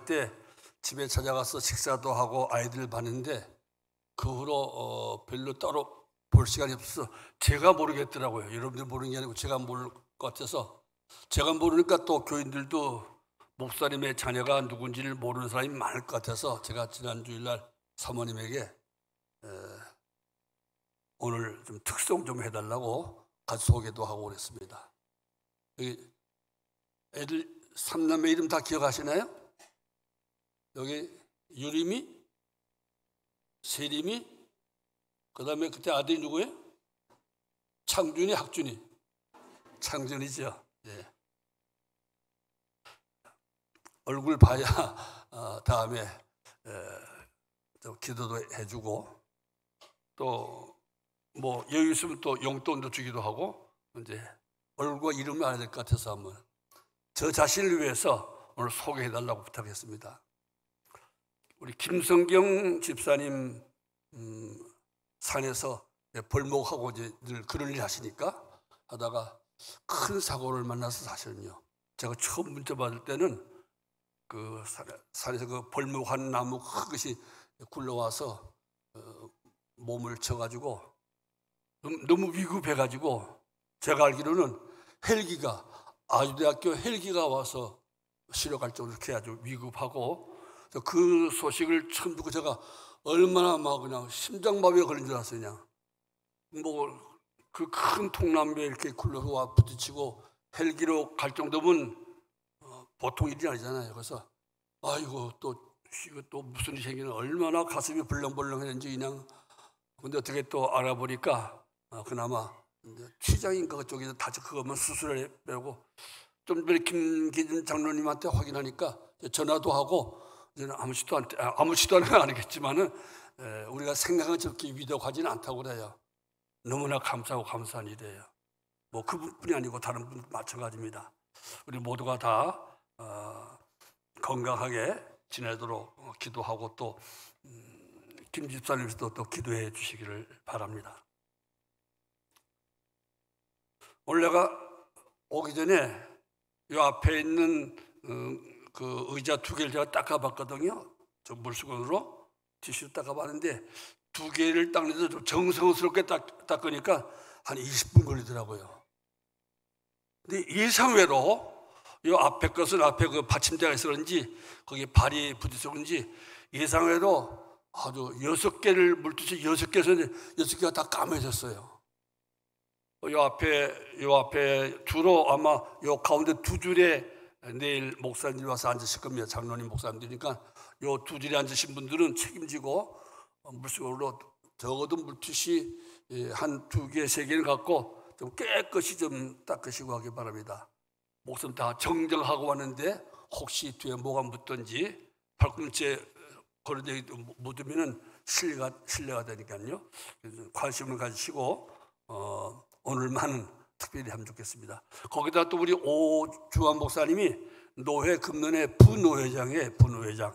주말일 때 집에 찾아가서 식사도 하고 아이들 봤는데 그 후로 별로 따로 볼 시간이 없어서 제가 모르겠더라고요. 여러분들 모르는 게 아니고 제가 모를 것 같아서. 제가 모르니까 또 교인들도 목사님의 자녀가 누군지를 모르는 사람이 많을 것 같아서 제가 지난 주일날 사모님에게 오늘 좀 특송 좀 해달라고 같이 소개도 하고 그랬습니다. 여기 애들 3남매 이름 다 기억하시나요? 여기 유림이, 세림이, 그 다음에 그때 아들이 누구예요? 창준이, 학준이. 창준이죠. 예. 얼굴 봐야 다음에 또 기도도 해주고 또 뭐 여유 있으면 또 용돈도 주기도 하고 이제 얼굴과 이름을 알아야 될 것 같아서 한번 저 자신을 위해서 오늘 소개해달라고 부탁했습니다. 우리 김성경 집사님 산에서 벌목하고 이제 늘 그런 일 하시니까 하다가 큰 사고를 만나서 사실은요. 제가 처음 문자 받을 때는 그 산에서 그 벌목한 나무 큰 것이 굴러와서 몸을 쳐가지고 너무 위급해가지고 제가 알기로는 헬기가 아주대학교 헬기가 와서 실어갈 정도로 이렇게 아주 위급하고 그 소식을 처음 듣고 제가 얼마나 막 그냥 심장마비가 걸린 줄 알았어요. 그냥 뭐 그 큰 통나무에 이렇게 굴러와 부딪히고 헬기로 갈 정도면 보통 일이 아니잖아요. 그래서 아이고 이거 또 무슨 일이 생기는 얼마나 가슴이 벌렁벌렁했는지 그냥. 근데 어떻게 또 알아보니까 그나마 췌장인가 그쪽에서 다쳐 그것만 수술을 빼고 좀 전에 김기준 장로님한테 확인하니까 전화도 하고 이제는 아무렇지도 않은 건 아니겠지만은 우리가 생각한 저렇게 위독하지는 않다고 그래요. 너무나 감사하고 감사한 일이에요. 뭐 그분뿐이 아니고 다른 분도 마찬가지입니다. 우리 모두가 다 건강하게 지내도록 기도하고 또 김 집사님께서도 또 기도해 주시기를 바랍니다. 오늘 내가 오기 전에 이 앞에 있는 그 의자 2개를 제가 닦아봤거든요. 저 물수건으로 티슈 닦아봤는데 2개를 닦는데 좀 정성스럽게 닦으니까 한 20분 걸리더라고요. 근데 예상외로 이 앞에 것은 앞에 그 받침대가 있어 그런지 거기 발이 부딪혀 그런지 예상외로 아주 6개를 물티슈 6개에서 6개가 다 까매졌어요. 요 앞에 주로 아마 요 가운데 2줄에 내일 목사님이 와서 앉으실 겁니다. 장로님 목사님들이니까 요 2줄에 앉으신 분들은 책임지고 물수건으로 적어도 물티슈 한 2개, 3개를 갖고 좀 깨끗이 좀 닦으시고 하기 바랍니다. 목숨 다 정정하고 왔는데 혹시 뒤에 뭐가 묻든지 발꿈치에 그런 데 묻으면 신뢰가 되니까요. 관심을 가지시고 오늘만은 특별히 하면 좋겠습니다. 거기다 또 우리 오주환 목사님이 노회 금년에 부노회장이에요. 부노회장.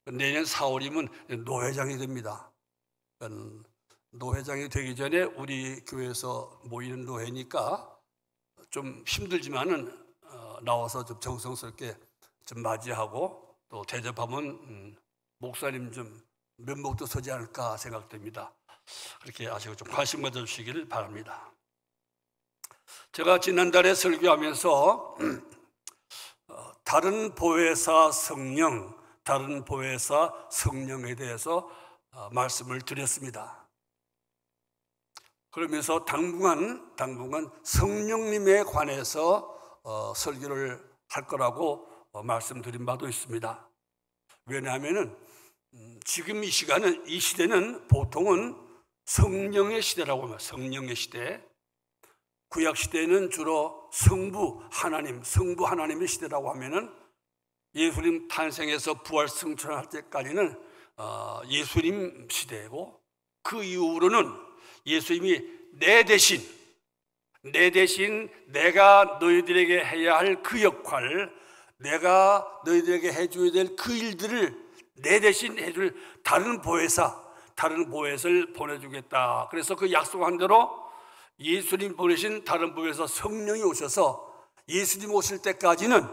내년 4월이면 노회장이 됩니다. 노회장이 되기 전에 우리 교회에서 모이는 노회니까 좀 힘들지만은 나와서 좀 정성스럽게 좀 맞이하고 또 대접하면 목사님 좀 면목도 서지 않을까 생각됩니다. 그렇게 아시고 좀 관심 가져주시기를 바랍니다. 제가 지난달에 설교하면서 다른 보혜사 성령, 다른 보혜사 성령에 대해서 말씀을 드렸습니다. 그러면서 당분간 성령님에 관해서 설교를 할 거라고 말씀드린 바도 있습니다. 왜냐하면은 지금 이 시대는 보통은 성령의 시대라고 합니다. 성령의 시대. 구약 시대는 주로 성부 하나님의 시대라고 하면은 예수님 탄생에서 부활 승천할 때까지는 예수님 시대고 그 이후로는 예수님이 내 대신 내가 너희들에게 해야 할 그 역할, 내가 너희들에게 해줘야 될 그 일들을 내 대신 해줄 다른 보혜사를 보내주겠다. 그래서 그 약속한 대로 예수님 보내신 다른 보혜사 성령이 오셔서 예수님 오실 때까지는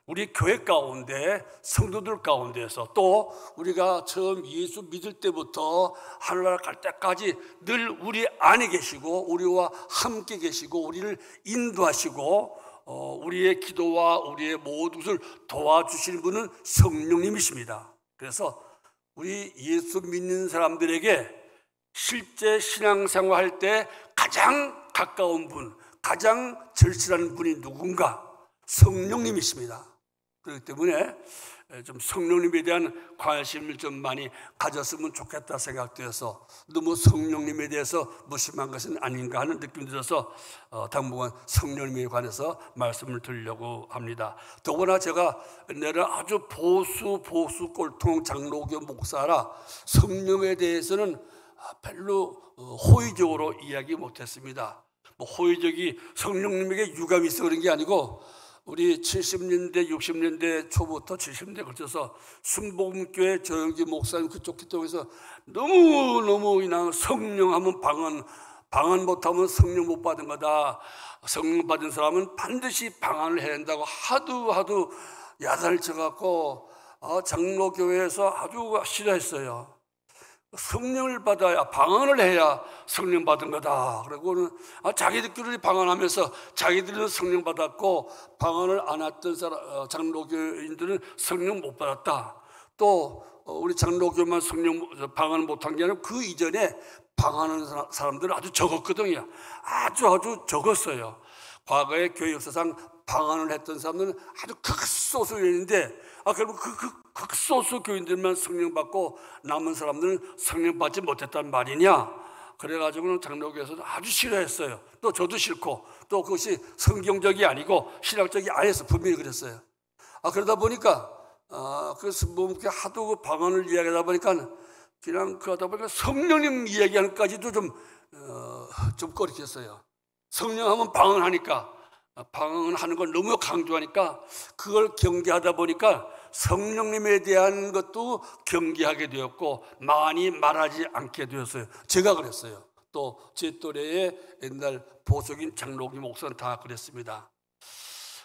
우리 교회 가운데 성도들 가운데서 또 우리가 처음 예수 믿을 때부터 하늘나라 갈 때까지 늘 우리 안에 계시고 우리와 함께 계시고 우리를 인도하시고 우리의 기도와 우리의 모든 것을 도와주시는 분은 성령님이십니다. 그래서 우리 예수 믿는 사람들에게 실제 신앙생활 할 때 가장 가까운 분, 가장 절실한 분이 누군가? 성령님이십니다. 그렇기 때문에 좀 성령님에 대한 관심을 좀 많이 가졌으면 좋겠다 생각되어서 너무 성령님에 대해서 무심한 것은 아닌가 하는 느낌이 들어서 당분간 성령님에 관해서 말씀을 드리려고 합니다. 더구나 제가 내가 아주 보수 꼴통 장로교 목사라 성령에 대해서는 별로 호의적으로 이야기 못했습니다. 호의적이 성령님에게 유감이 있어 그런 게 아니고 우리 70년대 60년대 초부터 70년대에 걸쳐서 순복음교회 조영기 목사님 그쪽 기독에서 너무 그냥 성령하면 방언 못하면 성령 못 받은 거다. 성령 받은 사람은 반드시 방언을 해야 한다고 하도 야단을 쳐갖고 장로교회에서 아주 싫어했어요. 성령을 받아야 방언을 해야 성령 받은 거다. 그리고는 자기들끼리 방언하면서 자기들은 성령 받았고 방언을 안 했던 장로교인들은 성령 못 받았다. 또 우리 장로교만 방언을 못한 게 아니라 그 이전에 방언하는 사람들은 아주 적었거든요. 아주 적었어요. 과거의 교회 역사상 방언을 했던 사람들은 아주 극소수였는데 결국 그 극소수 교인들만 성령 받고 남은 사람들은 성령 받지 못했단 말이냐. 그래가지고는 장로교에서도 아주 싫어했어요. 또 저도 싫고 또 그것이 성경적이 아니고 신학적이 아니어서 분명히 그랬어요. 그러다 보니까 그래서 하도 그 방언을 이야기하다 보니까 그냥 그러다 보니까 성령님 이야기하는까지도 좀 꺼리겠어요. 성령하면 방언하니까 방언하는 걸 너무 강조하니까 그걸 경계하다 보니까 성령님에 대한 것도 경계하게 되었고 많이 말하지 않게 되었어요. 제가 그랬어요. 또 제 또래의 옛날 보수적인 장로교 목사는 다 그랬습니다.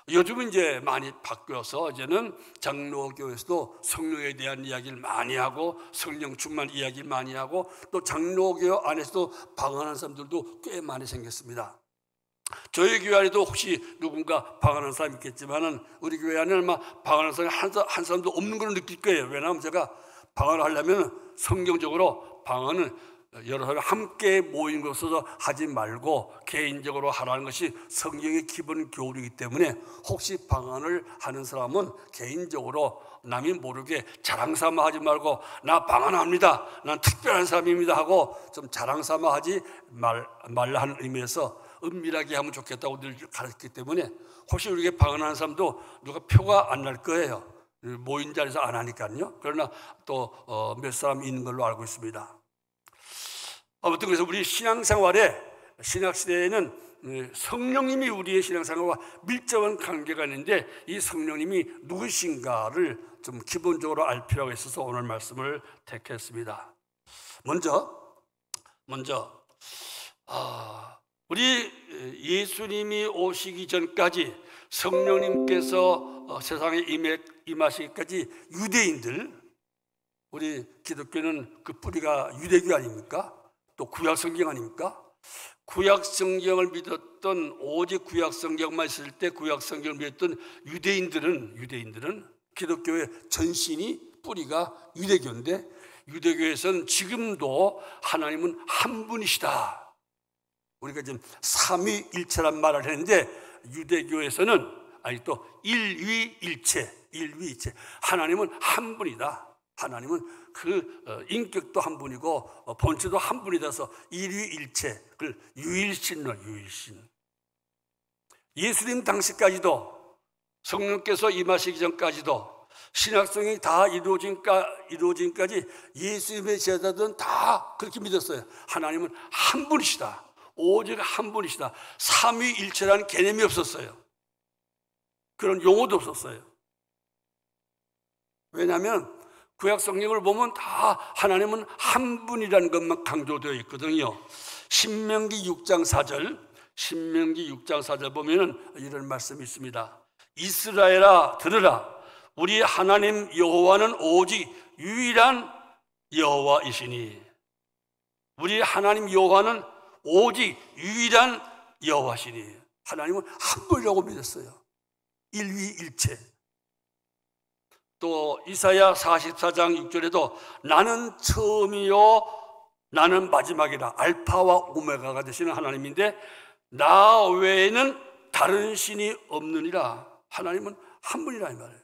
요즘은 이제 많이 바뀌어서 이제는 장로교에서도 성령에 대한 이야기를 많이 하고 성령 충만 이야기 많이 하고 또 장로교 안에서도 방언하는 사람들도 꽤 많이 생겼습니다. 저희 교회 안에도 혹시 누군가 방언하는 사람이 있겠지만은 우리 교회 안에는 아마 방언하는 사람이 한 사람도 없는 걸 느낄 거예요. 왜냐하면 제가 방언을 하려면 성경적으로 방언은 여러 사람이 함께 모인 곳에서 하지 말고 개인적으로 하라는 것이 성경의 기본 교리이기 때문에 혹시 방언을 하는 사람은 개인적으로 남이 모르게 자랑삼아 하지 말고 나 방언합니다. 난 특별한 사람입니다 하고 좀 자랑삼아 하지 말라 하는 의미에서 은밀하게 하면 좋겠다고 늘 가르쳤기 때문에 혹시 우리에게 방언하는 사람도 누가 표가 안 날 거예요. 모인 자리에서 안 하니까요. 그러나 또 몇 사람 있는 걸로 알고 있습니다. 아무튼 그래서 우리 신앙생활에 신학시대에는 성령님이 우리의 신앙생활과 밀접한 관계가 있는데 이 성령님이 누구신가를 좀 기본적으로 알 필요가 있어서 오늘 말씀을 택했습니다. 먼저 우리 예수님이 오시기 전까지 성령님께서 세상에 임하시기까지 유대인들, 우리 기독교는 그 뿌리가 유대교 아닙니까? 또 구약성경 아닙니까? 구약성경을 믿었던 오직 구약성경만 있을 때 구약성경을 믿었던 유대인들은 기독교의 전신이 뿌리가 유대교인데 유대교에서는 지금도 하나님은 한 분이시다. 우리가 지금 삼위일체란 말을 했는데 유대교에서는 또 일위일체 하나님은 한 분이다. 하나님은 그 인격도 한 분이고 본체도 한 분이라서 일위일체, 그걸 유일신로 유일신. 예수님 당시까지도 성령께서 임하시기 전까지도 신학성이 다 이루어진까지 예수님의 제자들은 다 그렇게 믿었어요. 하나님은 한 분이시다. 오직 한 분이시다. 삼위일체라는 개념이 없었어요. 그런 용어도 없었어요. 왜냐하면 구약 성경을 보면 다 하나님은 한 분이라는 것만 강조되어 있거든요. 신명기 6장 4절 보면은 이런 말씀이 있습니다. 이스라엘아 들으라. 우리 하나님 여호와는 오직 유일한 여호와이시니. 우리 하나님 여호와는 오직 유일한 여호와시니. 하나님은 한 분이라고 믿었어요. 일위일체. 또 이사야 44장 6절에도 나는 처음이요 나는 마지막이라, 알파와 오메가가 되시는 하나님인데 나 외에는 다른 신이 없느니라. 하나님은 한 분이라 이 말이에요.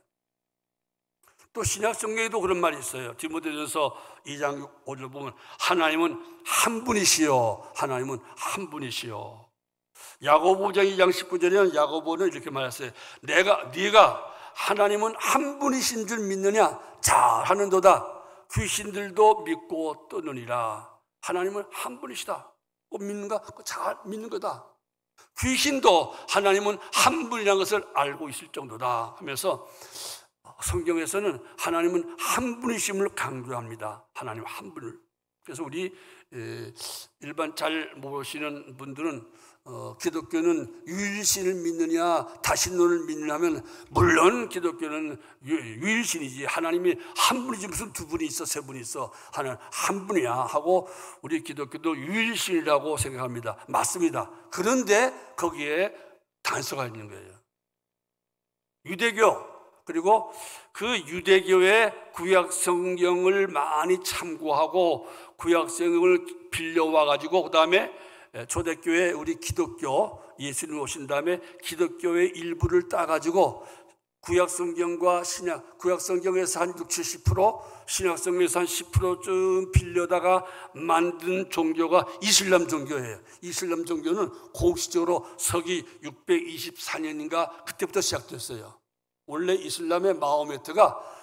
또 신약 성경에도 그런 말이 있어요. 디모데전서 2장 5절 보면 하나님은 한 분이시요, 하나님은 한 분이시요. 야고보 5장 2장 19절에는 야고보는 이렇게 말했어요. 네가 하나님은 한 분이신 줄 믿느냐? 잘하는도다. 귀신들도 믿고 떠느니라. 하나님은 한 분이시다. 믿는가? 잘 믿는 거다. 귀신도 하나님은 한 분이라는 것을 알고 있을 정도다 하면서 성경에서는 하나님은 한 분이심을 강조합니다. 하나님 한 분을. 그래서 우리 일반 잘 모르시는 분들은 기독교는 유일신을 믿느냐 다신론을 믿느냐 하면 물론 기독교는 유일신이지, 하나님이 한 분이지 무슨 두 분이 있어 세 분이 있어, 하나님 한 분이야 하고 우리 기독교도 유일신이라고 생각합니다. 맞습니다. 그런데 거기에 단서가 있는 거예요. 유대교, 그리고 그 유대교의 구약 성경을 많이 참고하고 구약 성경을 빌려와 가지고 그 다음에 초대교회 우리 기독교 예수님 오신 다음에 기독교의 일부를 따가지고 구약 성경과 신약, 구약 성경에서 한 60, 70%, 신약 성경에서 한 10%쯤 빌려다가 만든 종교가 이슬람 종교예요. 이슬람 종교는 공식적으로 서기 624년인가 그때부터 시작됐어요. 원래 이슬람의 마호메트가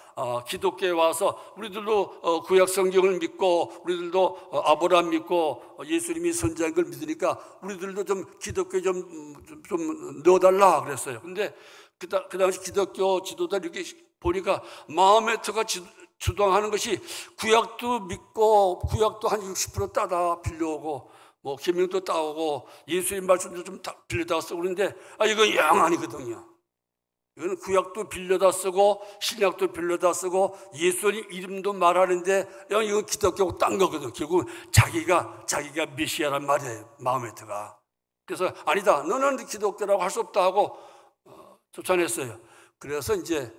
기독교에 와서 우리들도 구약 성경을 믿고 우리들도 아브라함 믿고 예수님이 선지자인 걸 믿으니까 우리들도 좀 기독교에 좀 넣어달라 그랬어요. 근데 그 당시 기독교 지도자들 이렇게 보니까 마호메트가 주장하는 것이 구약도 믿고 구약도 한 60% 따다 빌려오고 뭐 계명도 따오고 예수님 말씀도 좀 빌려다 쓰고 그러는데 이건 영 아니거든요. 이건 구약도 빌려다 쓰고 신약도 빌려다 쓰고 예수님 이름도 말하는데 이건 기독교하고 딴 거거든. 결국 자기가 메시아란 말이에요, 마호메트가. 그래서 아니다, 너는 기독교라고 할 수 없다 하고 쫓아냈어요. 그래서 이제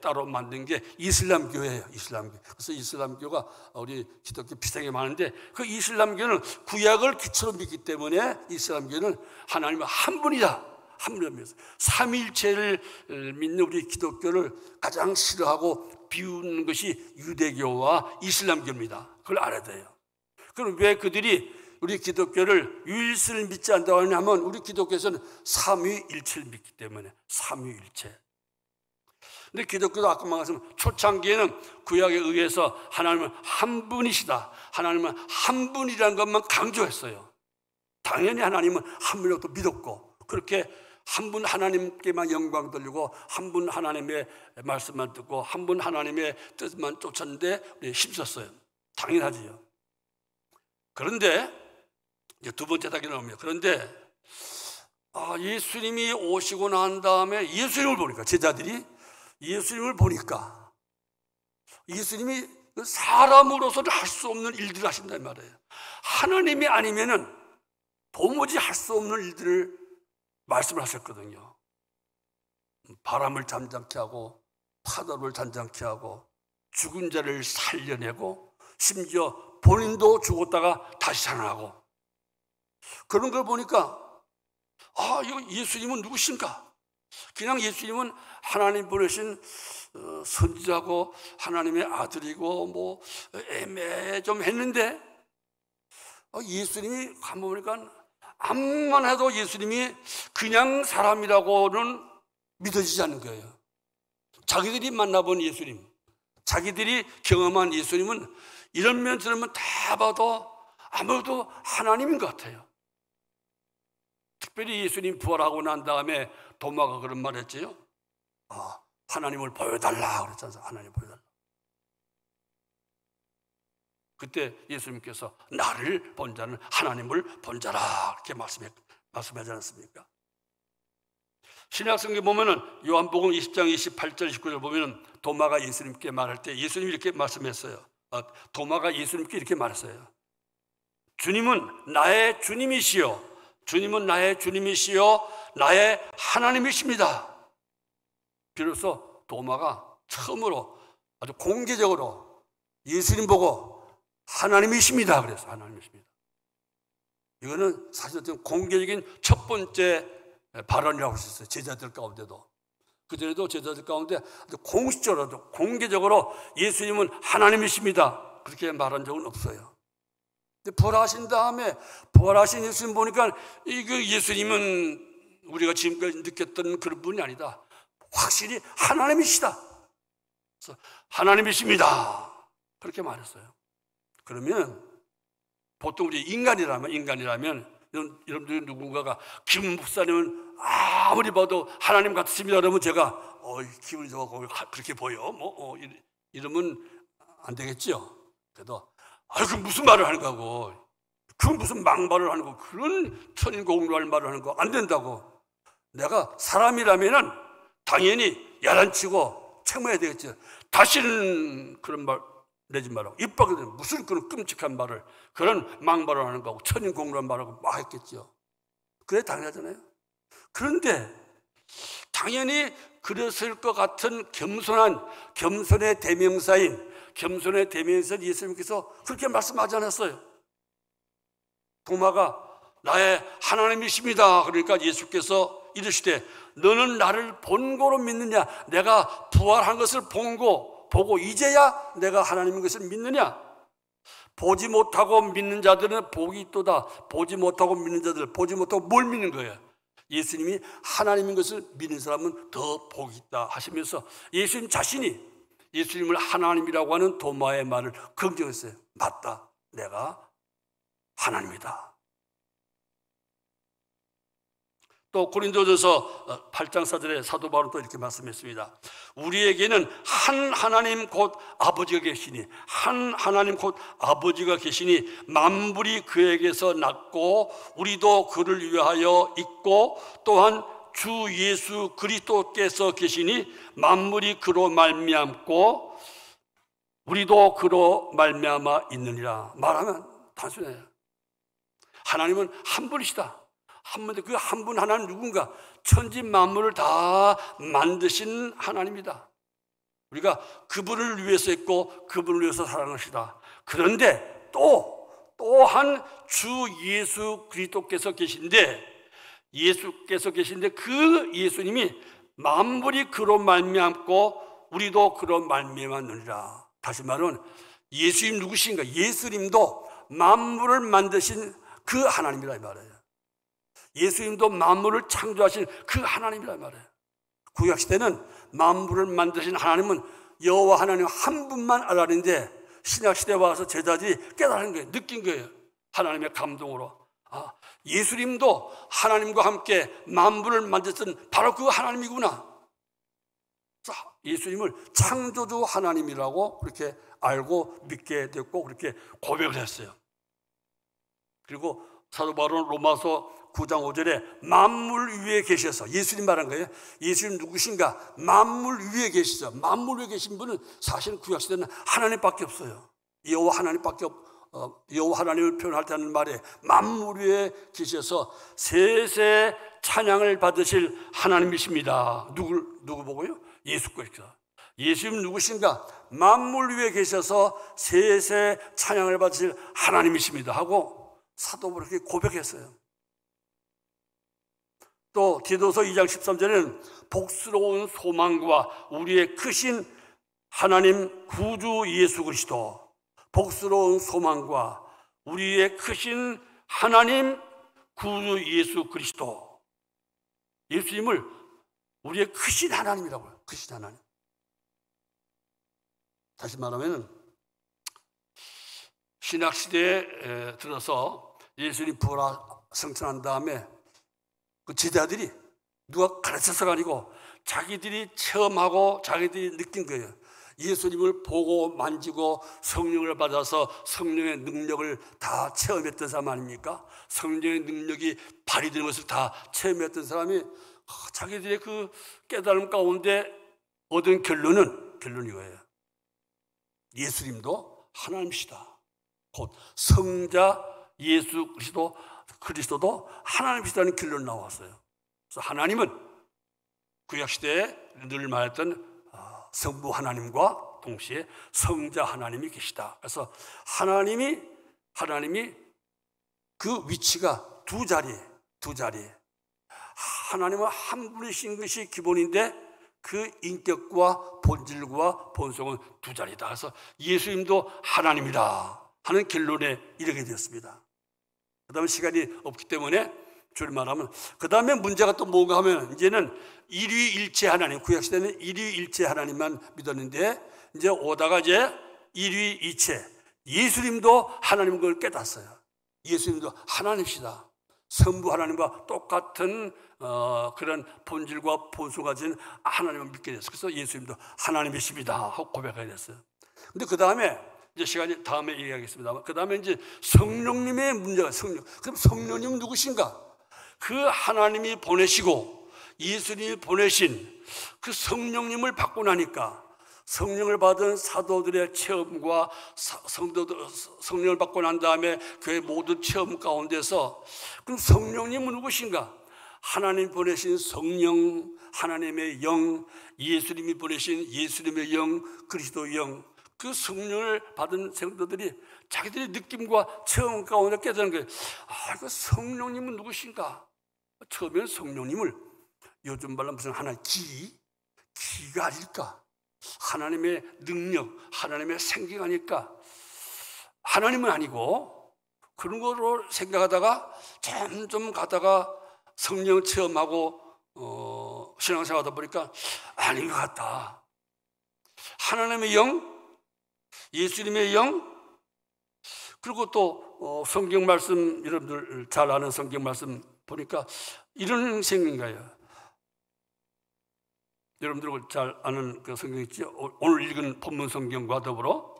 따로 만든 게 이슬람교예요. 이슬람교. 그래서 이슬람교가 우리 기독교 비슷하게 많은데 그 이슬람교는 구약을 기초로 믿기 때문에 이슬람교는 하나님은 한 분이다. 한 분이라면서 삼위일체를 믿는 우리 기독교를 가장 싫어하고 비우는 것이 유대교와 이슬람교입니다. 그걸 알아야 돼요. 그럼 왜 그들이 우리 기독교를 유일신을 믿지 않다고 하냐면 우리 기독교에서는 삼위일체를 믿기 때문에 삼위일체. 근데 기독교도 아까 말씀드린 초창기에는 구약에 의해서 하나님은 한 분이시다, 하나님은 한 분이라는 것만 강조했어요. 당연히 하나님은 한 분이라고 믿었고 그렇게 한 분 하나님께만 영광 돌리고 한 분 하나님의 말씀만 듣고 한 분 하나님의 뜻만 쫓았는데 힘썼어요. 당연하지요. 그런데 이제 두 번째 답이 나옵니다. 그런데 예수님이 오시고 난 다음에 예수님을 보니까 제자들이 예수님을 보니까 예수님이 사람으로서는 할 수 없는 일들을 하신단 말이에요. 하나님이 아니면은 도무지 할 수 없는 일들을 말씀을 하셨거든요. 바람을 잠잠케 하고 파도를 잔잔케 하고 죽은 자를 살려내고 심지어 본인도 죽었다가 다시 살아나고 그런 걸 보니까 이거 예수님은 누구신가? 그냥 예수님은 하나님 보내신 선지자고 하나님의 아들이고 뭐 애매 좀 했는데 예수님이 가만 보니까 암만 해도 예수님이 그냥 사람이라고는 믿어지지 않는 거예요. 자기들이 만나본 예수님, 자기들이 경험한 예수님은 이런 면 저런 면 다 봐도 아무래도 하나님인 것 같아요. 특별히 예수님 부활하고 난 다음에 도마가 그런 말 했지요. 하나님을 보여달라 그랬잖아요. 하나님 보여달라. 그때 예수님께서 나를 본 자는 하나님을 본 자라 이렇게 말씀하지 않았습니까? 신약성경 보면은 요한복음 20장 28절 29절 보면은 도마가 예수님께 말할 때 예수님이 이렇게 말씀했어요. 도마가 예수님께 이렇게 말했어요. 주님은 나의 주님이시요, 주님은 나의 주님이시요, 나의 하나님이십니다. 비로소 도마가 처음으로 아주 공개적으로 예수님 보고 하나님이십니다 그래서 하나님이십니다. 이거는 사실 좀 공개적인 첫 번째 발언이라고 할 수 있어요. 제자들 가운데도. 그전에도 제자들 가운데 아주 공식적으로 공개적으로 예수님은 하나님이십니다 그렇게 말한 적은 없어요. 근데 부활하신 다음에 부활하신 예수님 보니까 이 예수님은 우리가 지금까지 느꼈던 그런 분이 아니다. 확실히 하나님이시다. 그래서 하나님이십니다 그렇게 말했어요. 그러면 보통 우리 인간이라면 여러분들 누군가가 김 목사님은 아무리 봐도 하나님 같으십니다 그러면 제가 기분이 좋고 그렇게 보여 이러면 안 되겠죠. 그래도 그 무슨 말을 하는 거고, 그 무슨 막말을 하는 거, 그런 천인공노할 말을 하는 거 안 된다고. 내가 사람이라면은 당연히 야단치고 책망해야 되겠죠. 다시는 그런 말 내지 말라고. 입 밖에 무슨 그런 끔찍한 말을, 그런 막말을 하는 거고 천인공노한 말하고 막 했겠죠. 그래 당연하잖아요. 그런데 당연히 그랬을 것 같은 겸손의 대명사인 예수님께서 그렇게 말씀하지 않았어요. 도마가 나의 하나님이십니다 그러니까 예수께서 이르시되 너는 나를 본고로 믿느냐? 내가 부활한 것을 보고 이제야 내가 하나님인 것을 믿느냐? 보지 못하고 믿는 자들은 복이 있도다. 보지 못하고 믿는 자들, 보지 못하고 뭘 믿는 거예요? 예수님이 하나님인 것을 믿는 사람은 더 복이 있다 하시면서 예수님 자신이 예수님을 하나님이라고 하는 도마의 말을 긍정했어요. 맞다, 내가 하나님이다. 또 고린도전서 8장 4절에 사도 바울은 또 이렇게 말씀했습니다. 우리에게는 한 하나님 곧 아버지가 계시니 만물이 그에게서 났고 우리도 그를 위하여 있고 또한 주 예수 그리스도께서 계시니 만물이 그로 말미암고 우리도 그로 말미암아 있느니라. 말하면 단순해요. 하나님은 한 분이시다. 한 분인데 그 한 분 하나는 누군가? 천지 만물을 다 만드신 하나님이다. 우리가 그분을 위해서 있고 그분을 위해서 살아가시다. 그런데 또한 주 예수 그리스도께서 계신데 그 예수님이 만물이 그로 말미암고 우리도 그로 말미암았느니라. 다시 말하면 예수님 누구신가? 예수님도 만물을 만드신 그 하나님이라 이 말이에요. 예수님도 만물을 창조하신 그 하나님이라 말이에요. 구약시대는 만물을 만드신 하나님은 여호와 하나님 한 분만 알았는데 신약시대에 와서 제자들이 깨달은 거예요. 느낀 거예요. 하나님의 감동으로. 예수님도 하나님과 함께 만물을 만드신 바로 그 하나님이구나. 예수님을 창조주 하나님이라고 그렇게 알고 믿게 됐고 그렇게 고백을 했어요. 그리고 사도 바울은 로마서 9장 5절에 만물 위에 계셔서, 예수님 말한 거예요. 예수님 누구신가? 만물 위에 계시죠. 만물 위에 계신 분은 사실은 구약시대는 하나님밖에 없어요. 여호와 하나님을 표현할 때 하는 말에 만물 위에 계셔서 세세 찬양을 받으실 하나님이십니다. 누구 보고요? 예수께서. 예수님 누구신가? 만물 위에 계셔서 세세 찬양을 받으실 하나님이십니다 하고 사도 바울이 고백했어요. 또 디도서 2장 13절에는 복스러운 소망과 우리의 크신 하나님 구주 예수 그리스도, 복스러운 소망과 우리의 크신 하나님 구주 예수 그리스도, 예수님을 우리의 크신 하나님이라고 해요. 크신 하나님. 다시 말하면 신약시대에 들어서 예수님 부활 승천한 다음에 그 제자들이 누가 가르쳐서가 아니고 자기들이 체험하고 자기들이 느낀 거예요. 예수님을 보고 만지고 성령을 받아서 성령의 능력을 다 체험했던 사람 아닙니까? 성령의 능력이 발휘되는 것을 다 체험했던 사람이 자기들의 그 깨달음 가운데 얻은 결론이 이거예요. 예수님도 하나님이시다. 곧 성자 예수 그리스도도 하나님이시다는 결론이 나왔어요. 그래서 하나님은 구약시대에 늘 말했던 성부 하나님과 동시에 성자 하나님이 계시다. 그래서 하나님이 그 위치가 두 자리에 하나님은 한 분이신 것이 기본인데 그 인격과 본질과 본성은 두 자리다. 그래서 예수님도 하나님이다 하는 결론에 이르게 되었습니다. 그 다음에 시간이 없기 때문에 줄을 말하면, 그 다음에 문제가 또 뭔가 하면, 이제는 일위일체 하나님, 구약시대는 일위일체 하나님만 믿었는데 이제 오다가 이제 일위이체, 예수님도 하나님인 걸 깨닫어요. 예수님도 하나님이시다. 성부 하나님과 똑같은 그런 본질과 본성을 가진 하나님을 믿게 됐어요. 그래서 예수님도 하나님이십니다 하고 고백하게 됐어요. 근데 그 다음에 이제 시간이 다음에 얘기하겠습니다. 그 다음에 이제 성령님의 문제가 그럼 성령님은 누구신가? 그 하나님이 보내시고 예수님이 보내신 그 성령님을 받고 나니까 성령을 받은 사도들의 체험과 성령을 받고 난 다음에 교회 모든 체험 가운데서 그럼 성령님은 누구신가? 하나님 보내신 성령, 하나님의 영, 예수님이 보내신 예수님의 영, 그리스도의 영, 그 성령을 받은 성도들이 자기들의 느낌과 체험 가운데 깨닫는 거예요. 그 성령님은 누구신가? 처음에는 성령님을 요즘 말로 무슨 하나의 기가 아닐까? 하나님의 능력, 하나님의 생기가 아닐까? 하나님은 아니고 그런 거로 생각하다가 점점 가다가 성령 체험하고 신앙생활 하다 보니까 아닌 것 같다. 하나님의 영, 예수님의 영, 그리고 또 성경 말씀, 여러분들 잘 아는 성경 말씀 보니까 이런 생긴 거예요. 여러분들 잘 아는 그 성경 있죠? 오늘 읽은 본문 성경과 더불어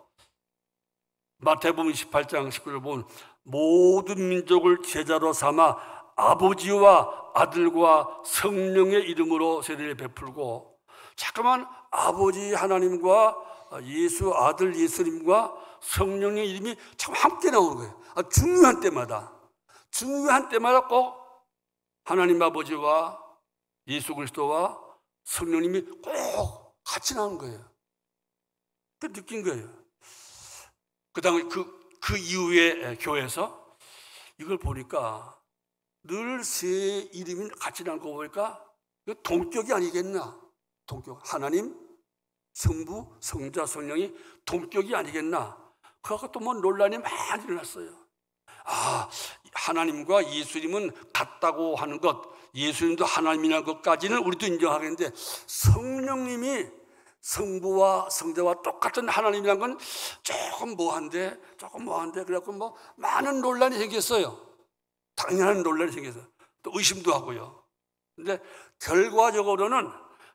마태복음 28장 19절 보면 모든 민족을 제자로 삼아 아버지와 아들과 성령의 이름으로 세례를 베풀고, 잠깐만, 아버지 하나님과 예수 아들 예수님과 성령의 이름이 참 함께 나오는 거예요. 중요한 때마다 꼭 하나님 아버지와 예수 그리스도와 성령님이 꼭 같이 나오는 거예요. 그 느낀 거예요. 그 다음에 그 이후에 교회에서 이걸 보니까 늘 세 이름이 같이 나온 거 보니까 이거 동격이 아니겠나? 동격, 하나님, 성부, 성자, 성령이 동격이 아니겠나? 그래서 또 뭐 논란이 많이 일어났어요. 하나님과 예수님은 같다고 하는 것, 예수님도 하나님이라는 것까지는 우리도 인정하겠는데 성령님이 성부와 성자와 똑같은 하나님이라는 건 조금 뭐한데 그래갖고 뭐 많은 논란이 생겼어요. 당연한 논란이 생겨서 또 의심도 하고요. 근데 결과적으로는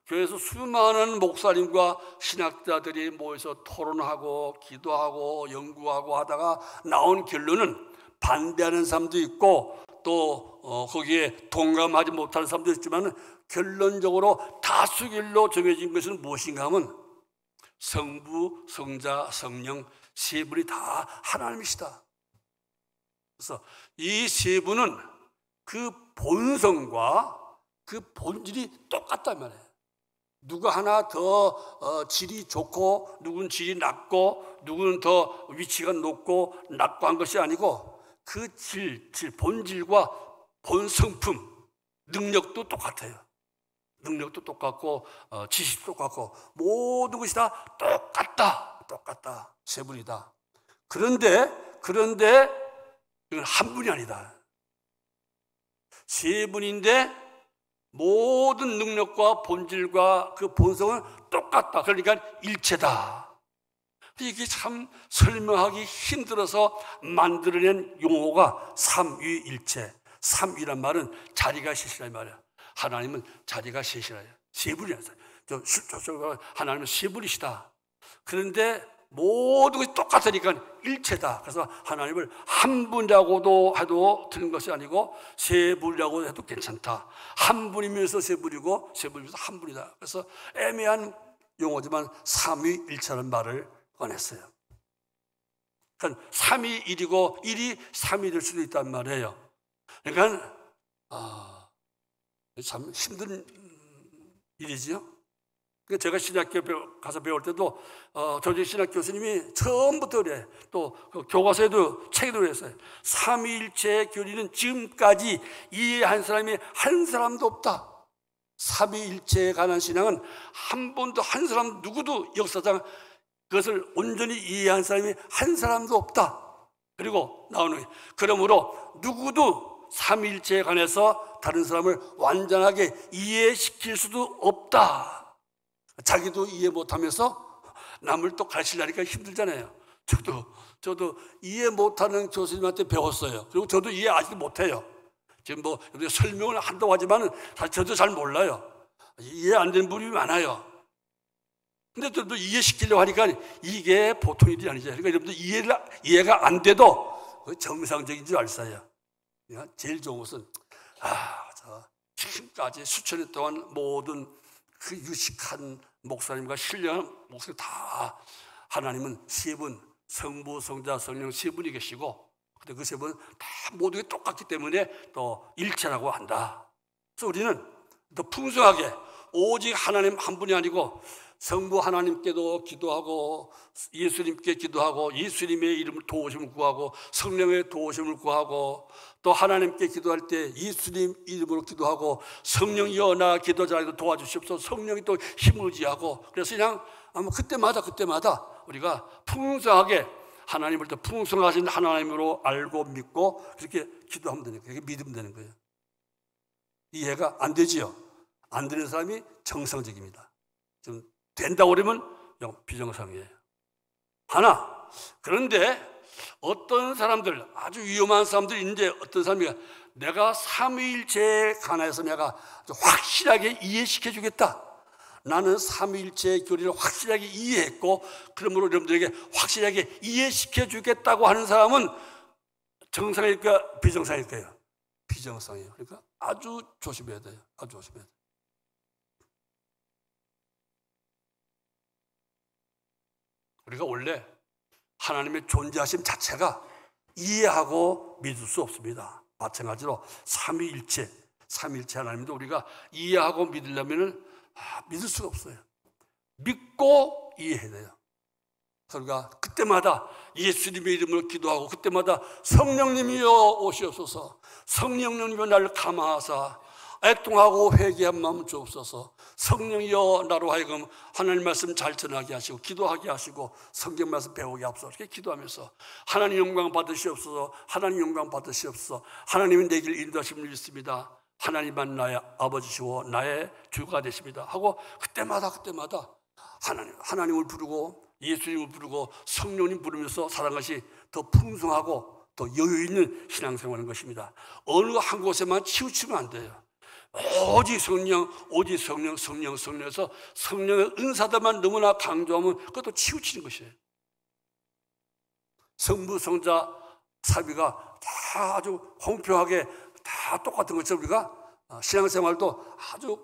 교회에서 수많은 목사님과 신학자들이 모여서 토론하고 기도하고 연구하고 하다가 나온 결론은 반대하는 사람도 있고 또 거기에 동감하지 못하는 사람도 있지만 결론적으로 다수결로 정해진 것은 무엇인가 하면 성부, 성자, 성령 세 분이 다 하나님이시다. 그래서 이 세 분은 그 본성과 그 본질이 똑같단 말이에요. 누가 하나 더 질이 좋고 누구는 질이 낮고 누구는 더 위치가 높고 낮고 한 것이 아니고 그 본질과 본성품, 능력도 똑같아요. 능력도 똑같고 지식도 똑같고 모든 것이 다 똑같다. 세 분이다. 그런데 이건 한 분이 아니다. 세 분인데 모든 능력과 본질과 그 본성은 똑같다. 그러니까 일체다. 이게 참 설명하기 힘들어서 만들어낸 용어가 삼위일체. 삼위란 말은 자리가 셋이란 말이야. 하나님은 자리가 셋이라. 세 분이야. 하나님은 세 분이시다. 그런데 모든 것이 똑같으니까 일체다. 그래서 하나님을 한 분이라고도 해도 틀린 것이 아니고 세 분이라고 해도 괜찮다. 한 분이면서 세 분이고 세 분이면서 한 분이다. 그래서 애매한 용어지만 삼위일체라는 말을 꺼냈어요. 그러니까 삼위일이고 일이 삼위 될 수도 있단 말이에요. 그러니까 참 힘든 일이지요. 제가 신학교 가서 배울 때도 저희 신학 교수님이 처음부터 그래. 또 교과서에도 책에도 그랬어요. 삼위일체의 교리는 지금까지 이해한 사람이 한 사람도 없다. 삼위일체에 관한 신앙은 한 번도 한 사람 누구도 역사상 그것을 온전히 이해한 사람이 한 사람도 없다. 그리고 나오는 그러므로 누구도 삼위일체에 관해서 다른 사람을 완전하게 이해시킬 수도 없다. 자기도 이해 못하면서 남을 또 가르치려니까 힘들잖아요. 저도 이해 못하는 교수님한테 배웠어요. 그리고 저도 이해 아직도 못해요. 지금 뭐 설명을 한다고 하지만 사실 저도 잘 몰라요. 이해 안 되는 부분이 많아요. 근데 저도 이해시키려고 하니까 이게 보통 일이 아니죠. 그러니까 여러분들 이해가 안 돼도 정상적인 줄 알았어요. 제일 좋은 것은 지금까지 수천 년 동안 모든 그 유식한 목사님과 신령한 목사님 다 하나님은 세 분, 성부, 성자, 성령 세 분이 계시고 근데 그 세 분은 다 모두 똑같기 때문에 또 일체라고 한다. 그래서 우리는 더 풍성하게 오직 하나님 한 분이 아니고 성부 하나님께도 기도하고 예수님께 기도하고 예수님의 이름을 도우심을 구하고 성령의 도우심을 구하고 또 하나님께 기도할 때 예수님 이름으로 기도하고 성령이여 나 기도 잘하게 도와주시옵소서. 성령이 또 힘을 지하고 그래서 그냥 그때마다 우리가 풍성하게 하나님을 더 풍성하신 하나님으로 알고 믿고 그렇게 기도하면 되는 거예요. 그게 믿으면 되는 거예요. 이해가 안 되지요. 안 되는 사람이 정상적입니다. 좀 된다고 그러면 비정상이에요. 그런데 어떤 사람들, 아주 위험한 사람들이 있는데 어떤 사람이 내가 삼위일체에 관해서 내가 확실하게 이해시켜 주겠다. 나는 삼위일체의 교리를 확실하게 이해했고 그러므로 여러분들에게 확실하게 이해시켜 주겠다고 하는 사람은 정상일까 비정상일까요? 비정상이에요. 그러니까 아주 조심해야 돼요. 아주 조심해야 돼요. 우리가 원래 하나님의 존재하심 자체가 이해하고 믿을 수 없습니다. 마찬가지로 삼위일체 하나님도 우리가 이해하고 믿으려면 믿을 수가 없어요. 믿고 이해해야 돼요. 그러니까 그때마다 예수님의 이름으로 기도하고 그때마다 성령님이여 오시옵소서. 성령님이여 나를 감화하사 애통하고 회개한 마음 주옵소서. 성령이여 나로 하여금 하나님 말씀 잘 전하게 하시고 기도하게 하시고 성경 말씀 배우게 하옵소서. 이렇게 기도하면서 하나님 영광 받으시옵소서. 하나님 영광 받으시옵소서. 하나님은 내 길 인도하심을 믿습니다. 하나님만 나의 아버지시고 나의 주가 되십니다 하고 그때마다 하나님을 부르고 예수님을 부르고 성령님 부르면서 살아가는 것이 더 풍성하고 더 여유 있는 신앙생활인 것입니다. 어느 한 곳에만 치우치면 안 돼요. 오직 성령 성령에서 성령의 은사들만 너무나 강조하면 그것도 치우치는 것이에요. 성부 성자 사비가 다 아주 공평하게 다 똑같은 것처럼 우리가 신앙생활도 아주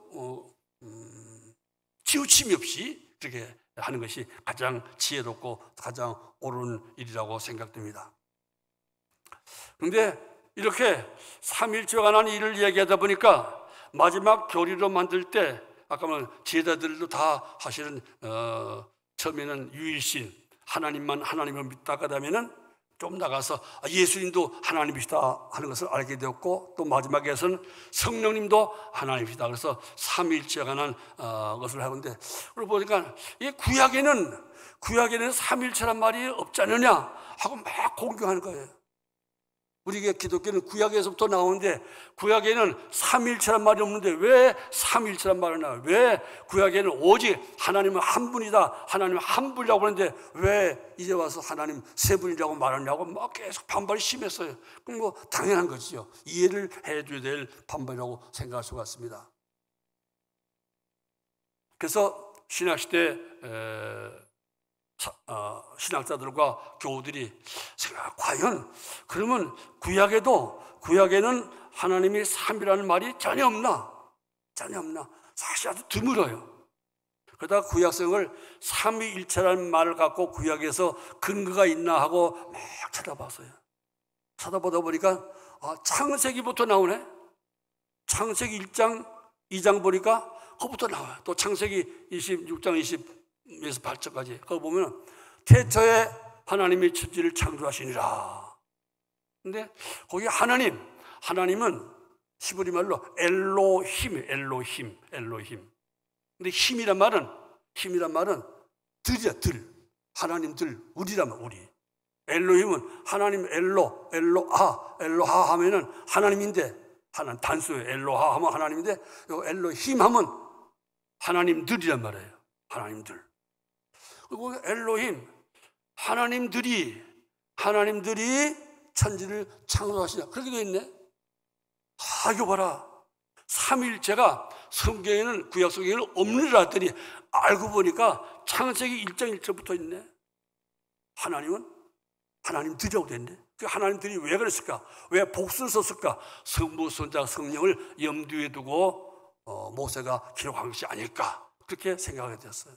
치우침이 없이 그렇게 하는 것이 가장 지혜롭고 가장 옳은 일이라고 생각됩니다. 그런데 이렇게 삼위일체에 관한 일을 얘기하다 보니까 마지막 교리로 만들 때 아까 말한 제자들도 다 사실은 처음에는 유일신 하나님만 하나님을 믿다가 다음에는 좀 나가서 예수님도 하나님이시다 하는 것을 알게 되었고 또 마지막에서는 성령님도 하나님이시다. 그래서 삼위일체에 관한 것을 하는데 그러고 보니까 이 구약에는 삼위일체란 말이 없지 않느냐 하고 막 공경하는 거예요. 우리가 기독교는 구약에서부터 나오는데 구약에는 삼위일체란 말이 없는데 왜 삼위일체란 말을 나와요? 왜 구약에는 오직 하나님은 한 분이다, 하나님은 한 분이라고 하는데 왜 이제 와서 하나님 세 분이라고 말하냐고 막 계속 반발이 심했어요. 그럼 뭐 당연한 것이죠. 이해를 해줘야 될 반발이라고 생각할 수가 있습니다. 그래서 신약시대 신학자들과 교우들이 생각, 과연 그러면 구약에는 하나님이 삼위라는 말이 전혀 없나? 전혀 없나? 사실 아주 드물어요. 그러다가 구약성을 삼위일체라는 말을 갖고 구약에서 근거가 있나 하고 막 찾아봤어요. 찾아보다 보니까 창세기부터 나오네. 창세기 1장, 2장 보니까 그거부터 나와요. 또 창세기 26장 20에서 8절까지 그거 보면 태초에 하나님이 천지를 창조하시니라. 근데 거기 하나님은 히브리 말로 엘로힘. 근데 힘이란 말은 들이야, 들. 하나님들, 우리란 말, 우리. 엘로힘은 하나님 엘로하 하면은 하나님인데, 하나님 단수예요. 엘로하 하면 하나님인데, 요 엘로힘 하면 하나님들이란 말이에요. 하나님들. 그리고 엘로힘, 하나님들이 천지를 창조하시냐. 그렇게 되어 있네. 이거 봐라. 삼위일체가 성경에는, 구약 성경에는 없느라 했더니 알고 보니까 창세기 1장 1절부터 있네. 하나님들이라고 돼 있네. 그 하나님들이 왜 그랬을까? 왜 복수를 썼을까? 성부, 성자, 성령을 염두에 두고 모세가 기록한 것이 아닐까? 그렇게 생각하게 됐어요.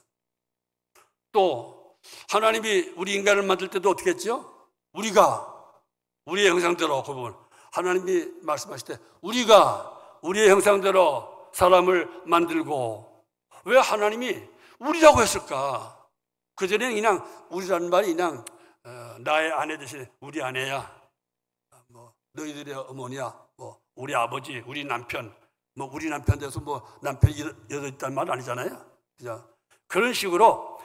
또 하나님이 우리 인간을 만들 때도 어떻게 했죠? 우리의 형상대로, 그 부분 하나님이 말씀하실 때 우리가 우리의 형상대로 사람을 만들고, 왜 하나님이 우리라고 했을까? 그전에는 그냥 우리라는 말이 그냥 나의 아내 대신에 우리 아내야, 뭐 너희들의 어머니야, 뭐 우리 아버지, 우리 남편, 뭐 우리 남편 돼서 뭐 남편이 여덟 있다는 말 아니잖아요. 그죠? 그런 식으로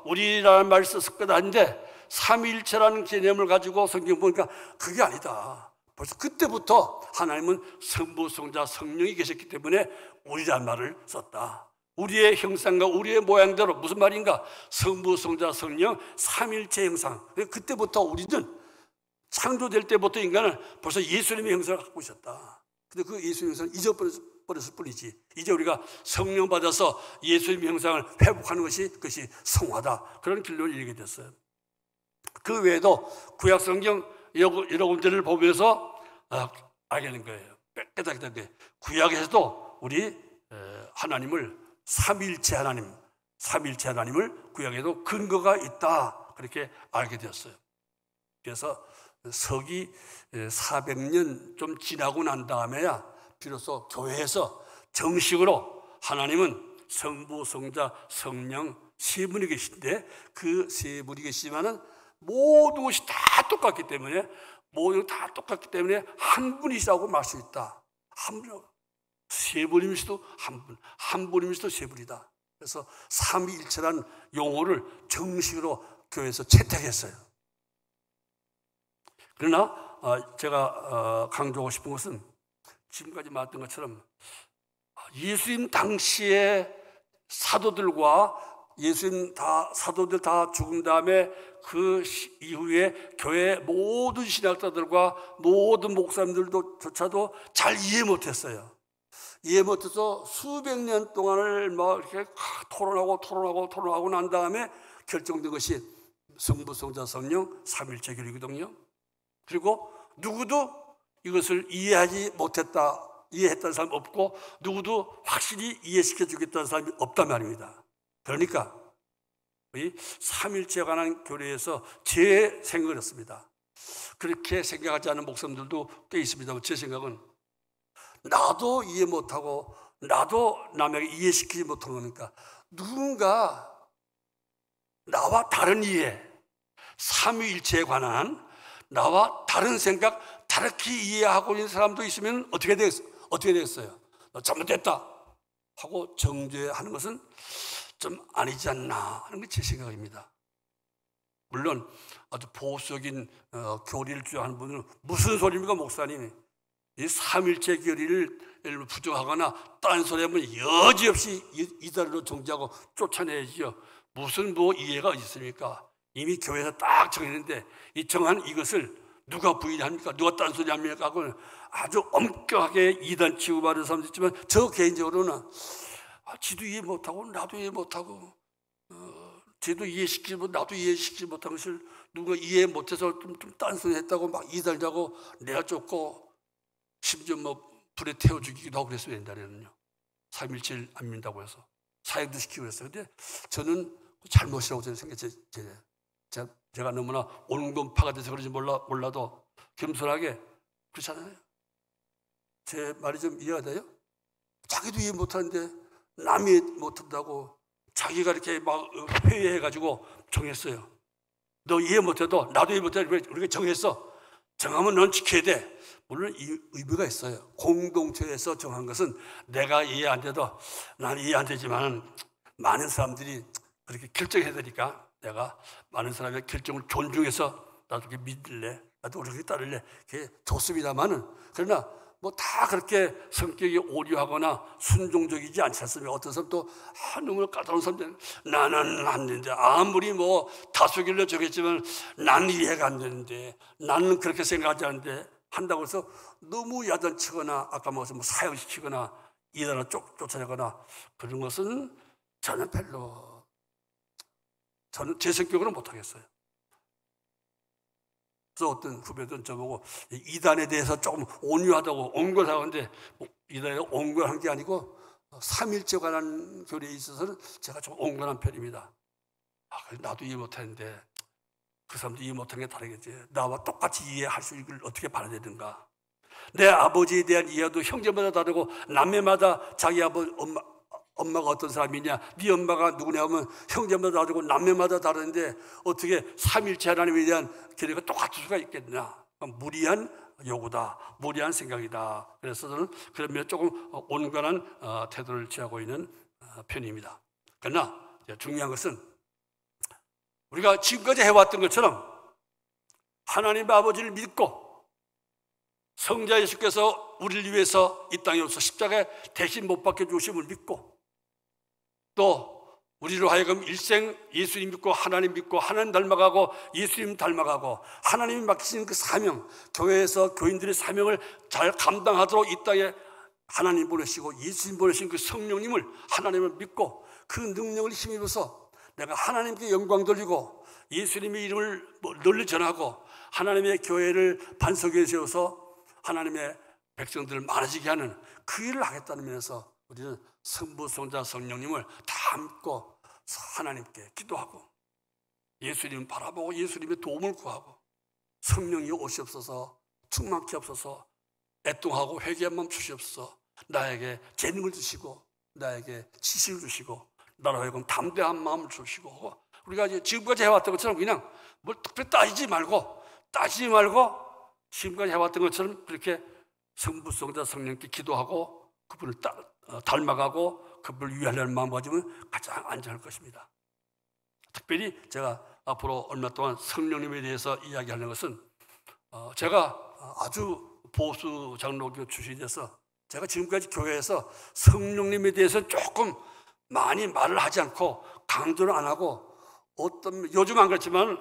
우리라는 말을 썼을 거다 하는데, 삼위일체라는 개념을 가지고 성경 보니까 그게 아니다. 벌써 그때부터 하나님은 성부, 성자, 성령이 계셨기 때문에 우리라는 말을 썼다. 우리의 형상과 우리의 모양대로. 무슨 말인가? 성부, 성자, 성령 삼일체 형상. 그때부터 우리는 창조될 때부터 인간은 벌써 예수님의 형상을 갖고 있었다. 근데 그 예수님의 형상을 잊어버렸을 뿐이지. 이제 우리가 성령 받아서 예수님의 형상을 회복하는 그것이 성화다. 그런 결론을 이르게 됐어요. 그 외에도 구약 성경 여러 군데를 보면서 알게 된 거예요. 깨닫게 된 거예요. 구약에서도 우리 하나님을 삼위일체 하나님을 구약에도 근거가 있다. 그렇게 알게 되었어요. 그래서 서기 400년 좀 지나고 난 다음에야 비로소 교회에서 정식으로 하나님은 성부, 성자, 성령 세 분이 계신데, 그 세 분이 계시지만은 모든 것이 다 똑같기 때문에 한 분이시라고 말 수 있다. 한 분, 세 분이면서도 한 분이면서도 세 분이다. 그래서 삼위일체라는 용어를 정식으로 교회에서 채택했어요. 그러나 제가 강조하고 싶은 것은 지금까지 말했던 것처럼 예수님 당시의 사도들과 사도들 다 죽은 다음에 그 이후에 교회 모든 신학자들과 모든 목사님들조차도 잘 이해 못했어요. 이해 못해서 수백 년 동안을 막 이렇게 토론하고 난 다음에 결정된 것이 성부, 성자, 성령 삼일체 교리거든요. 그리고 누구도 이것을 이해했다는 사람이 없고, 누구도 확실히 이해시켜 주겠다는 사람이 없단 말입니다. 그러니까 이 삼일체에 관한 교리에서 제 생각을 했습니다. 그렇게 생각하지 않는 목사님들도 꽤 있습니다만, 제 생각은 나도 이해 못하고 나도 남에게 이해시키지 못한 거니까 누군가 나와 다른 이해, 삼위일체에 관한 나와 다른 생각, 다르게 이해하고 있는 사람도 있으면 어떻게 되겠어요? 너 잘못됐다 하고 정죄하는 것은 좀 아니지 않나 하는 게 제 생각입니다. 물론 아주 보수적인 교리를 주장하는 분들은 무슨 소리입니까, 목사님이? 이 삼일체 교리를 부정하거나 딴소리하면 여지없이 이단으로 정죄하고 쫓아내야지요. 무슨 이해가 있습니까? 이미 교회에서 딱 정했는데 이 정한 이것을 누가 부인합니까? 누가 딴소리 합니까? 하고는 아주 엄격하게 이단 취급하는 사람도 있지만, 저 개인적으로는 지도 이해 못하고 나도 이해 못하고 쟤도 이해시키지 못, 나도 이해시키지 못한 것을 누가 이해 못해서 좀 딴소리했다고 막 이달자고 내가 쫓고 심지어 뭐 불에 태워 죽이기도 하고 그랬어요. 옛날에는요. 삼일체를 안 믿는다고 해서 사역도 시키고 그랬어요. 근데 저는 잘못이라고 저는 생각해요. 제가 너무나 온건파가 돼서 그런지 몰라도 겸손하게 그렇잖아요. 제 말이 좀 이해가 돼요? 자기도 이해 못하는데 남이 못한다고 자기가 이렇게 막 회의해가지고 정했어요. 너 이해 못해도 나도 이해 못해. 우리가 정했어. 정하면 넌 지켜야 돼. 물론 이 의미가 있어요. 공동체에서 정한 것은 내가 이해 안 돼도 나는 이해 안 되지만 많은 사람들이 그렇게 결정해야 되니까 내가 많은 사람의 결정을 존중해서 나도 그렇게 믿을래, 나도 그렇게 따를래. 그게 좋습니다만은 그러나 뭐 다 그렇게 성격이 오류하거나 순종적이지 않지 않습니까? 어떤 사람 또 너무 까다로운 사람들 나는 안 되는데 아무리 뭐 다수결로 정했지만 나는 이해가 안 되는데 나는 그렇게 생각하지 않는데 한다고 해서 너무 야단치거나 아까 말해서 뭐 사형시키거나 이단을 쫓아내거나 그런 것은 저는 별로 저는 제 성격으로는 못하겠어요. 그래서 어떤 후배들은 저보고 이단에 대해서 조금 온유하다고 온건하는데 이단에 온건한 게 아니고 삼일체 관한 교리에 있어서는 제가 좀 온건한 편입니다. 나도 이해 못하는데 그 사람도 이해 못한 게 다르겠지. 나와 똑같이 이해할 수 있기를 어떻게 바라야 되는가. 내 아버지에 대한 이해도 형제마다 다르고 남매마다 자기 아버지 엄마가 어떤 사람이냐, 네 엄마가 누구냐 하면 형제마다 다르고 남매마다 다른데 어떻게 삼일체 하나님에 대한 교리가 똑같을 수가 있겠냐. 무리한 요구다, 무리한 생각이다. 그래서 저는 그런 면에 조금 온건한 태도를 취하고 있는 편입니다. 그러나 중요한 것은 우리가 지금까지 해왔던 것처럼 하나님 아버지를 믿고 성자 예수께서 우리를 위해서 이 땅에 오셔서 십자가에 대신 못 박혀 주심을 믿고 또 우리로 하여금 일생 예수님 믿고 하나님 닮아가고 예수님 닮아가고 하나님이 맡기신 그 사명, 교회에서 교인들의 사명을 잘 감당하도록 이 땅에 하나님 보내시고 예수님 보내신 그 성령님을 하나님을 믿고 그 능력을 힘입어서 내가 하나님께 영광 돌리고 예수님의 이름을 널리 전하고 하나님의 교회를 반석에 세워서 하나님의 백성들을 많아지게 하는 그 일을 하겠다는 면에서 우리는 성부, 성자, 성령님을 다 믿고 하나님께 기도하고 예수님을 바라보고 예수님의 도움을 구하고 성령이 오시옵소서, 충만케 없어서 애통하고 회개한 마음 주시옵소서, 나에게 재능을 주시고 나에게 지식을 주시고 나로 하여금 담대한 마음을 주시고 우리가 지금까지 해왔던 것처럼 그냥 뭘 특별히 따지지 말고 지금까지 해왔던 것처럼 그렇게 성부, 성자, 성령께 기도하고 그분을 닮아가고 그분을 위하려는 마음 가지면 가장 안전할 것입니다. 특별히 제가 앞으로 얼마 동안 성령님에 대해서 이야기하는 것은 제가 아주 보수 장로교 출신이어서 제가 지금까지 교회에서 성령님에 대해서 조금 많이 말을 하지 않고 강조를 안 하고 요즘 안 그렇지만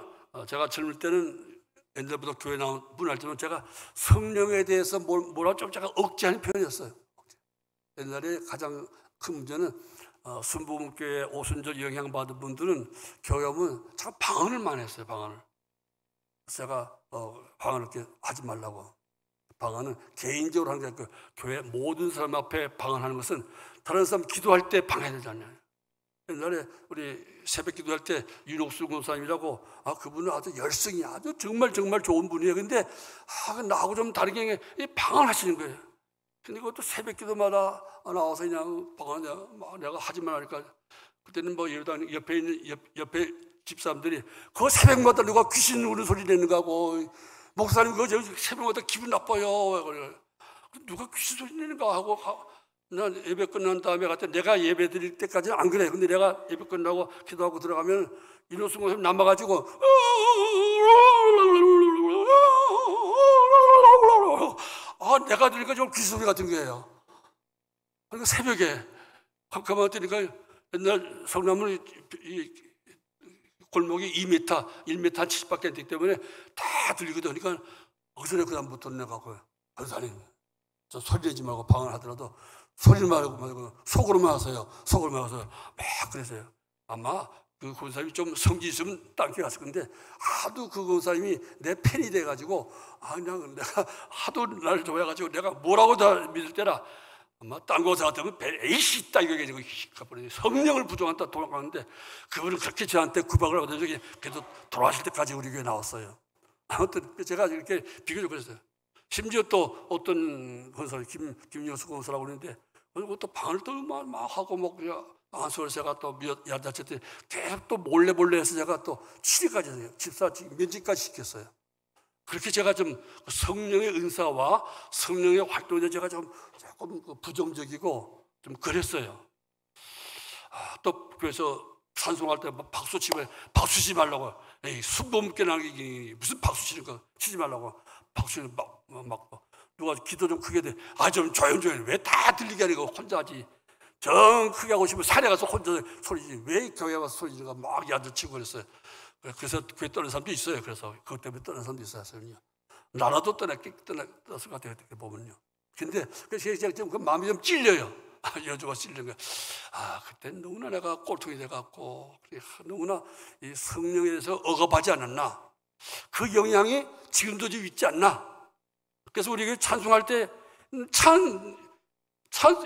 제가 젊을 때는 옛날부터 교회 나온 분 알지만 제가 성령에 대해서 뭐라 좀 제가 억제하는 편이었어요. 옛날에 가장 큰 문제는 순복음교회 오순절 영향받은 분들은 교회 오면 참 방언을 많이 했어요. 방언을. 그래서 제가 방언을 이렇게 하지 말라고. 방언은 개인적으로 하는 게 아니고 교회 모든 사람 앞에 방언하는 것은 다른 사람 기도할 때 방해해야 되잖아요. 옛날에 우리 새벽 기도할 때 윤옥수 권사님이라고 그분은 아주 열성이 아주 정말 좋은 분이에요. 근데 나하고 좀 다르게 방언하시는 거예요. 근데 그것도 새벽 기도마다 나와서 그냥 방언하냐 내가 하지만 하니까 그때는 뭐 이러다 옆에 집사람들이 그 새벽마다 누가 귀신 우는 소리 내는가 하고 목사님 그거 새벽마다 기분 나빠요. 누가 귀신 소리 내는가 하고 난 예배 끝난 다음에 갔다 내가 예배 드릴 때까지는 안 그래. 근데 내가 예배 끝나고 기도하고 들어가면 이런 순간 남아가지고 내가 들으니까 좀 귀신 소리 같은 거예요. 그러니까 새벽에 가만 뜨니까 옛날 성남은 골목이 2m, 1m 한 70밖에 안 되기 때문에 다 들리거든. 그러니까 어디서 그 다음부터 내가 권사님 저 소리 내지 말고 방언 하더라도 소리를 말고 속으로만 하세요. 속으로만 하세요. 막 그러세요. 아마 그 권사님이 좀 성질 있으면 딴게 갔을 건데 하도 그 권사님이 내 팬이 돼가지고 그냥 내가 하도 나를 좋아해가지고 내가 뭐라고 다 믿을 때라 아마 딴 권사 같으면 에이씨 딱 이거 가지고 성령을 부정한다 도망가는데 그분은 그렇게 저한테 구박을 하거든요. 그래도 돌아가실 때까지 우리 교회 나왔어요. 아무튼 제가 이렇게 비교적 그랬어요. 심지어 또 어떤 권사 김영수 권사라고 그러는데 또 방을 또 막 하고 뭐 그냥 안수를 제가 또 야자칠 때 계속 또 몰래 해서 제가 또 취직까지 해요. 집사 면직까지 시켰어요. 그렇게 제가 좀 성령의 은사와 성령의 활동에 제가 좀 조금 부정적이고 좀 그랬어요. 또 그래서 찬송할 때 박수 치지 말라고. 에이, 숨범게 나기 무슨 박수 치는 거 치지 말라고. 박수를 막 누가 기도 좀 크게 돼. 좀 조용조용 왜 다 들리게 하니까 혼자 하지. 정 크게 하고 싶으면 산에 가서 혼자 소리지. 왜 교회 와서 소리 지르고 막 야단치고 그랬어요. 그래서 교회 떠난 사람도 있어요. 그래서 그것 때문에 떠난 사람도 있어요. 나라도 떠났을 것 같아요. 어떻게 보면요. 근데 그래서 제가 좀 그 마음이 좀 찔려요. 여주가 찔린 거야. 그때 너무나 내가 꼴통이 돼갖고 너무나 이 성령에 대해서 억압하지 않았나. 그 영향이 지금도 좀 있지 않나. 그래서 우리 찬송할 때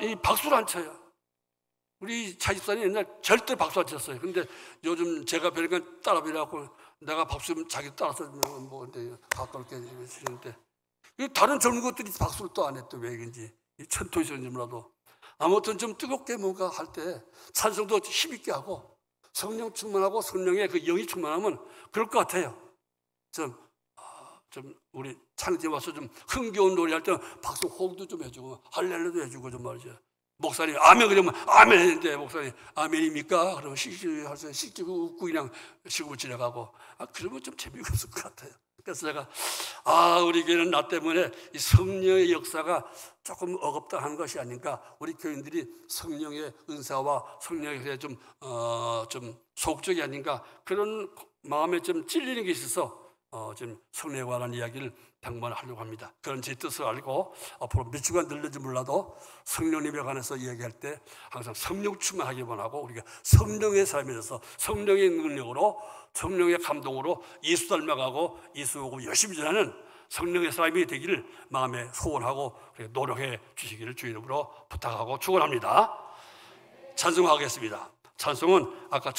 이 박수를 안 쳐요. 우리 차집사님 옛날 절대 박수 안 쳤어요. 근데 요즘 제가 뵈니까 따라 뵈라고 내가 박수면 자기 따라서 뭐 가깝게 치는데 다른 젊은 것들이 박수를 또 안 했던 왜 그런지 천토이선지 몰라도 아무튼 좀 뜨겁게 뭔가 할 때 찬송도 힘있게 하고 성령 충만하고 성령의 그 영이 충만하면 그럴 것 같아요. 좀 우리 찬양팀 와서 좀 흥겨운 노래 할 때 박수 호응도 좀 해주고 할렐루야도 해주고 좀 말이죠. 목사님 아멘 그러면 아멘 했는데 목사님 아멘입니까? 그러면 씩씩 웃고 그냥 시구 지나가고 그러면 좀 재미가 없을 것 같아요. 그래서 제가 우리 교회는 나 때문에 이 성령의 역사가 조금 억압당하는 것이 아닌가. 우리 교인들이 성령의 은사와 성령에 좀 소극적이 아닌가 그런 마음에 좀 찔리는 게 있어서 좀 성령에 관한 이야기를 당번 하려고 합니다. 그런 제 뜻을 알고 앞으로 몇 주간 늘는지 몰라도 성령님에 관해서 이야기할 때 항상 성령 충만하기 원하고 우리가 성령의 삶에 대해서 성령의 능력으로 성령의 감동으로 예수 닮아가고 예수 보고 열심히 전하는 성령의 삶이 되기를 마음에 소원하고 노력해 주시기를 주의 이름으로 부탁하고 축원합니다. 찬송하겠습니다. 찬송은 아까